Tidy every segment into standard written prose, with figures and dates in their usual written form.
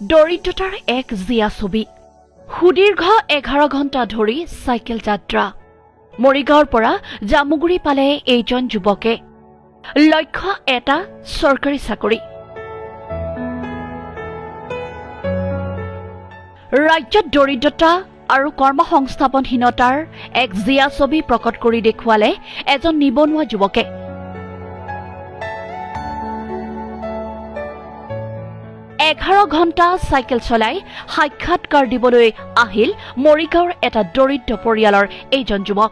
দৰিদ্ৰতাৰ এক জিয়া ছবি সুদীৰ্ঘ 11 ঘণ্টা ধৰি চাইকেল যাত্ৰা মৰিগাঁৱৰ পৰা জামুগুৰি পালে এইজন যুৱকে লক্ষ্য এটা চৰকাৰী চাকৰি ৰাজ্যত দৰিদ্ৰতা আৰু কৰ্মসংস্থাপনহীনতাৰ এক জিয়া ছবি প্ৰকট কৰি দেখুৱালে এজন নিবনুৱা যুৱকে 11 ঘণ্টা চাইকেল চলাই সাক্ষাৎকাৰ দিবলৈ আহিল মৰিগাঁৱৰ এটা দৰিদ্ৰ পৰিয়ালৰ এইজন যুৱক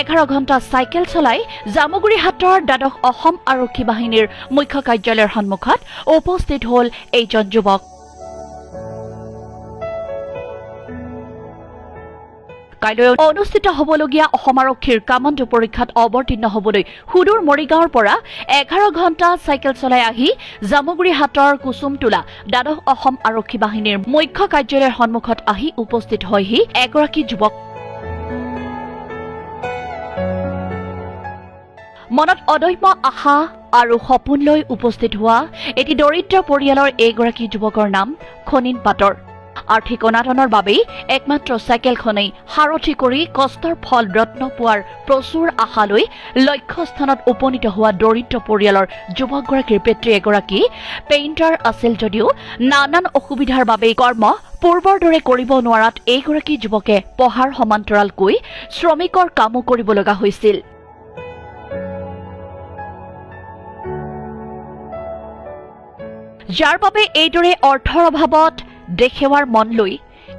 11 ঘণ্টা চাইকেল চলাই জামুগুৰি হাটৰ দ্বাদশ অসম আৰক্ষী বাহিনীৰ মুখ্য কাৰ্যালয়ৰ সন্মুখত উপস্থিত হ'ল এইজন যুৱক কাইলৈ অনুষ্ঠিত হ'বলগীয়া অসম আৰক্ষীৰ কামাণ্ডো পৰীক্ষাত অৱতীৰ্ণ হ'বলৈ সুদূৰ মৰিগাঁৱৰ পৰা 11 ঘণ্টা চাইকেল চলাই আহি জামুগুৰি হাটৰ কুসুমটোলা দ্বাদশ অসম আৰক্ষী বাহিনীৰ মুখ্য কাৰ্যালয়ৰ সন্মুখত আহি উপস্থিত হয়হি এগৰাকী যুৱক মনত অদম্য আশা আৰু সপোন লৈ উপস্থিত হোৱা এটি দৰিদ্ৰ পৰিয়ালৰ এইগৰাকী যুৱকৰ নাম খনিন পাটৰ আৰ্থিক অনাটনৰ বাবেই একমাত্ৰ চাইকেলখনেই সাৰথি কৰি কষ্টৰ ফল ৰত্ন পোৱাৰ প্ৰচুৰ আশা লৈ লক্ষ্যস্থানত উপনীত হোৱা দৰিদ্ৰ পৰিয়ালৰ যুৱকগৰাকীৰ পিতৃ এগৰাকী পেইণ্টাৰ আছিল যদিও নানান অসুবিধাৰ বাবে কৰ্ম পূৰ্বৰ দৰে কৰিব নোৱাৰাত এইগৰাকী যুৱকে পঢ়াৰ সমান্তৰালকৈ শ্ৰমিকৰ কামো কৰিব লগা হৈছিল যাৰ বাবে এইদৰে অৰ্থৰ অভাৱত দেখেৱাৰ মন লৈ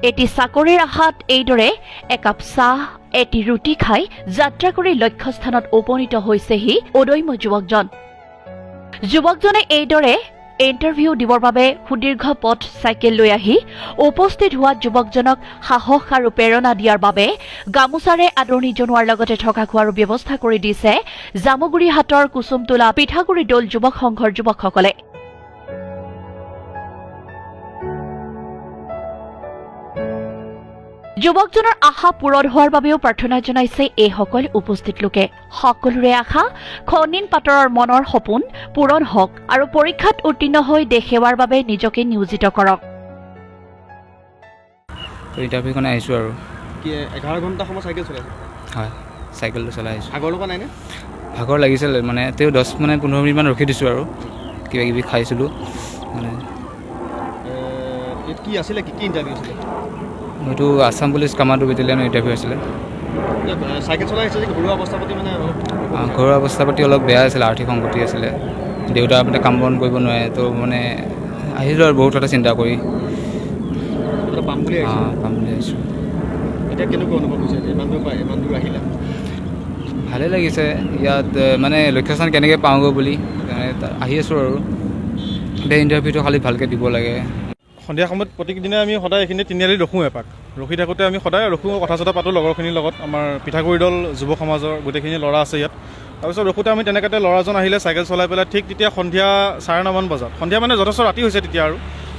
এটি চাকৰিৰ আশাত এইদৰে একাপ চাহ এটি ৰুটি খাই যাত্ৰা কৰি লক্ষ্যস্থানত উপনীত হৈছেহি অদম্য যুৱকজনে এইদৰে ইণ্টাৰভিউ দিবৰ বাবে সুদীৰ্ঘ পথ চাইকেল লৈ আহি উপস্থিত হোৱা যুৱকজনক সাহস আৰু প্ৰেৰণা দিয়াৰ বাবে গামোচাৰে আদৰণি জনোৱাৰ লগতে থকা খোৱাৰ ব্যৱস্থা কৰি দিছে জামুগুৰি হাটৰ কুসুমটোলা পিঠাগুৰি দৌল যুৱক সংঘৰ যুৱকসকলে যুৱকজনৰ আশা পূৰণ হোৱাৰ বাবেও প্ৰাৰ্থনা জনাইছে এই সকল উপস্থিত লোকে সকলোৰে আশা খনিন পাটৰৰ মনৰ সপোন পূৰণ হওক আৰু পৰীক্ষাত উত্তীৰ্ণ হৈ দেশ সেৱাৰ বাবে নিজকে নিয়োজিত কৰক ইণ্টাৰভিউখন আহিছোঁ আৰু কি 11 ঘণ্টা সময় চাইকেল চলাইছে হয় চাইকেলটো চলাই আহিছোঁ আগৰ লগা নাইনে ভাগৰ লাগিছিল মানে তেওঁ 10-15 মিনিটমান ৰখি দিছোঁ আৰু কিবা কিবি খাইছিলোঁ মানে কি আছিলে কি ইণ্টাৰভিউ আছিলে মইতো আছাম পুলিচ কামাণ্ডো বেটেলিয়নৰ ইণ্টাৰভিউ আছিলে চাইকেল চলাই আহিছে ঘৰুৱা অৱস্থা পাতি মানে ঘৰুৱা অৱস্থা পাতি অলপ বেয়া আছিলে আৰ্থিক সংকটি আছিলে দেউতা মানে কাম বন কৰিব নোৱাৰে তো মানে আহিলোঁ আৰু বহুত এটা চিন্তা কৰি পাম বুলি আহিছোঁ এতিয়া কেনেকুৱা অনুভৱ হৈছে ইমান দূৰ আহিলা ভালে লাগিছে ইয়াত মানে লক্ষ্যস্থান কেনেকৈ পাওঁগৈ বুলি আহি আছোঁ আৰু এতিয়া ইণ্টাৰভিউটো খালি ভালকৈ দিব লাগে সন্ধিয়া সময়ত প্ৰতিদিনে আমি সদায় এইখিনি তিনিআলি ৰখোঁ এপাক ৰখি থাকোঁতে আমি সদায় ৰখোঁ কথা চথা পাতোঁ লগৰখিনিৰ লগত আমাৰ পিঠাগুৰি দল যুৱ সমাজৰ গোটেইখিনি ল'ৰা আছে ইয়াত তাৰপিছত ৰখোঁতে আমি তেনেকৈ ল'ৰাজন আহিলে চাইকেল চলাই পেলাই ঠিক তেতিয়া সন্ধিয়া 9:30 বজাত সন্ধিয়া মানে যথেষ্ট ৰাতি হৈছে তেতিয়া আৰু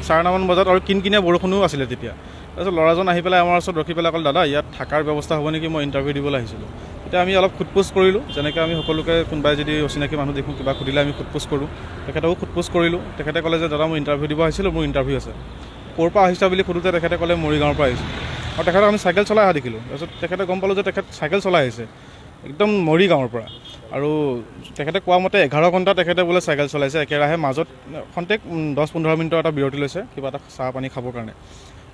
9:30 বজাত আৰু কিনকিনীয়া বৰষুণো আছিলে তেতিয়া তাৰপিছত ল'ৰাজন আহি পেলাই আমাৰ ওচৰত ৰখি পেলাই ক'লে দাদা ইয়াত থকাৰ ব্যৱস্থা হ'ব নেকি মই ইণ্টাৰভিউ দিবলৈ আহিছিলোঁ তেতিয়া আমি অলপ সোধপোছ কৰিলোঁ যেনেকৈ আমি সকলোকে কোনোবাই যদি অচিনাকি মানুহ দেখোঁ কিবা সুধিলে আমি সোধপোছ কৰোঁ তেখেতকো সোধপোছ কৰিলোঁ তেখেতে ক'লে যে দাদা মই ইণ্টাৰভিউ দিব আহিছিলোঁ মোৰ ইণ্টাৰভিউ আছে ক'ৰ পৰা আহিছা বুলি সোধোতে তেখেতে ক'লে মৰিগাঁৱৰ পৰা আহিছোঁ আৰু তেখেতক আমি চাইকেল চলাই অহা দেখিলোঁ তাৰপিছত তেখেতে গম পালোঁ যে তেখেত চাইকেল চলাই আহিছে একদম মৰিগাঁৱৰ পৰা আৰু তেখেতে কোৱা মতে 11 ঘণ্টা তেখেতে বোলে চাইকেল চলাইছে একেৰাহে মাজত খন্তেক 10-15 মিনিটৰ এটা বিৰতি লৈছে কিবা এটা চাহ পানী খাবৰ কাৰণে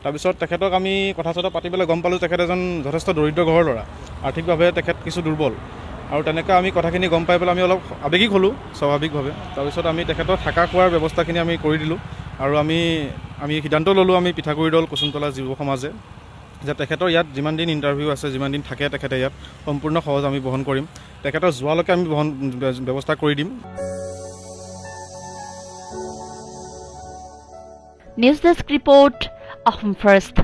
তাৰপিছত তেখেতক আমি কথা চথা পাতি পেলাই গম পালোঁ তেখেত এজন যথেষ্ট দৰিদ্ৰ ঘৰৰ ল'ৰা আৰ্থিকভাৱে তেখেত কিছু দুৰ্বল আৰু তেনেকৈ আমি কথাখিনি গম পাই পেলাই আমি অলপ আৱেগিক হ'লোঁ স্বাভাৱিকভাৱে তাৰপিছত আমি তেখেতৰ থকা খোৱাৰ ব্যৱস্থাখিনি আমি কৰি দিলোঁ আৰু আমি সিদ্ধান্ত ল'লোঁ আমি পিঠাগুৰি দল কুসুমটোলা যুৱ সমাজে যে তেখেতৰ ইয়াত যিমান দিন ইণ্টাৰভিউ আছে যিমান দিন থাকে তেখেতে ইয়াত সম্পূৰ্ণ সহজ আমি বহন কৰিম তেখেতৰ যোৱালৈকে আমি ব্যৱস্থা কৰি দিম news desk report Assam first